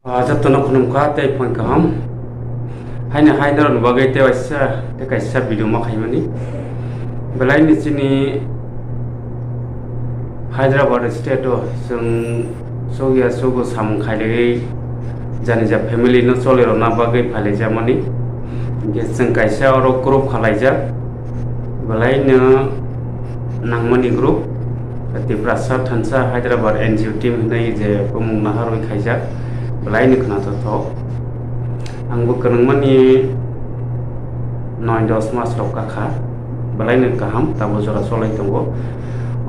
Jattono khunumkha tei phone kaham haina haidar bagai te waisa te kaisa video ma khaimani belai ni chini Hyderabad state sung sogia sogo sam khailei jani ja family no chole ro na bagai phale jamani ge sung kaisa oro group khalaija belai no nangmani group Tiprasa Thansa Hyderabad NGO team nei je pumung nahar oi khaija belai ni khana to angbo kanangmani 9-10 mas rok kakha belai ni kaham tabo jora solai tongo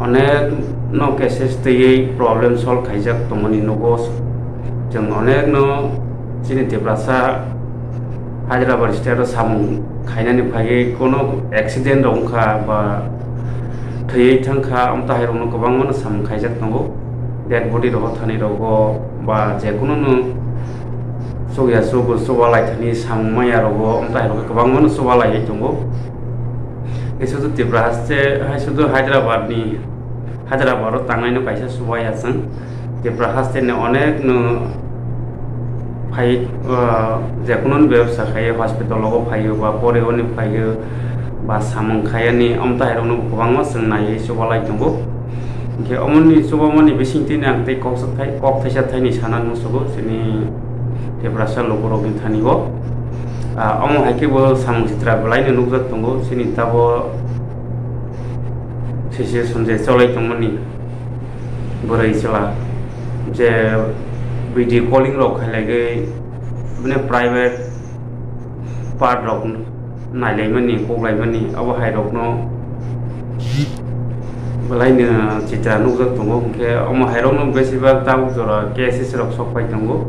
onek no cases tei problem solve khaijak tomani nogo jeng onek no chini Tiprasa Hyderabad state samung khainani phage kono accident rongkha ba thei thangkha amta hairong gobang man sam khaijak tongo dead body ro thani rogo ba je kono no sogia sogo sobalai thani sammaya rogo amta hairong gobang man sobalai tongo esudu Tiprasa haisudu Hyderabad ni Hyderabad ro tangnai no kaisa subaya sang Tiprasa ne onek no phai je kono ব্যবসা khaye hospital logo phayo ba pore oni phayo ba samung khayani amta hairong no gobang ma sangnai sobalai tongo ke omoni sobamani bisingti nang tei kok thaisa thaini sanan musugo sini Tiprasa logoro bin thanigo omo haike bo samung chitra belai no nukjak tongo sini tabo sese sonje cholai tongmani borai chela je video calling rok khailaigai mane private part rok nailaimani koklaimani abo hairok no belai ni chitra nukjak tongo ke omo hairok no besibak tabu jora cases rok sokpai tongo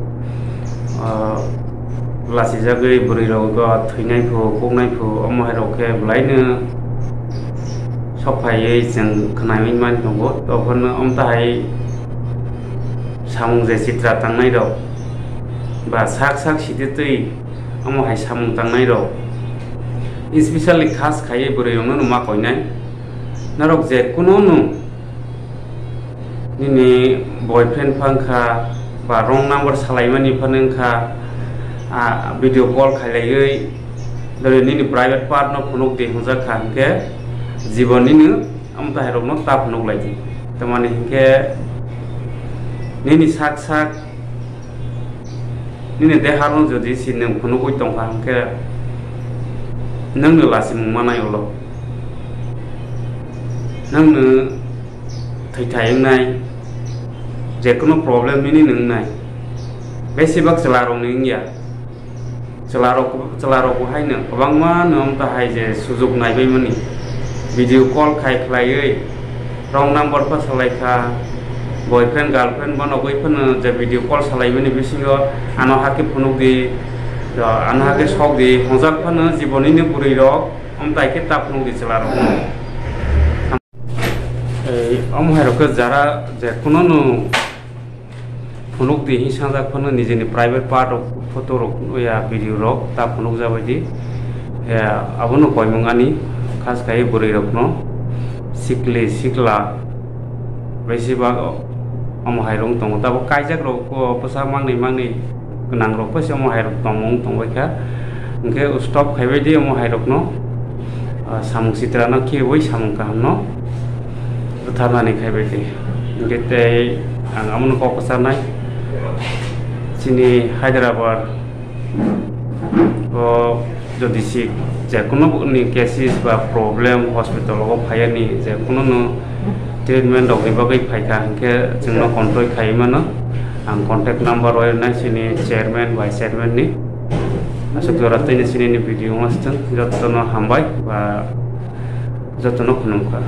lasi jagai buri rok ba thainai phu koknai phu omo hairok ke belai ni sokpai jeng khnai man tongo tokon omta hai samung je chitra tangnai rok ba sak siditei omo hai samung tangnai rok especially khas khaye buri rok no ma koinai narok je kuno no nini boyfriend phangkha ba wrong number salaimani phanengkha video call khailaigai dore nini private part no phunuk de hunja khanke জীবনী আমতা হেরক no tap nuk laiji tamani ke nini sak nini deharun jodi sineng phunuk oi tongkha ke nangno lasi mungmanai ulo nangno thaithai nai je kono problem nini nang nai besibak celarong ning ya celarok ko haino kobangma nom ta hai je sujog nai bai mani video call khai khlaiei wrong number pa salaikha boyfriend girlfriend bano goi phun je video call salaimani bisingo ano hake phunuk di ano hake sok di hojak phun jiboni ni puri rok omtai ke tap phunuk di celarok ei om hairok jara je kono no phunuk di hisajak phun nijeni private part of photo rok ya video rok tap phunuk jabai di abono koimungani khas kai buri rok no sikla besibak omo hairong tongo tabo kaijak rok ko pasa mangni gnang rok pasa omo hairok tongmung tongbaika engke stop khaibai di omo hairok no samung sitra na ki oi samung kaham no utharnani khaibai di engke tei ang amon ko pasa nai sini Hyderabad যদি C যে কোনো কেসিস বা problem hospital ফাইনি যে কোনো treatment বাকি ফাইকা হংকে जोंनो control खायोमोन आं contact number वायनाय सिनि चेयरमैन वाइस चेयरमैन नि असक जरातैनि सिनि भिडिअ मास्टन जतनो हामबाय बा जतनो खुलुमखा।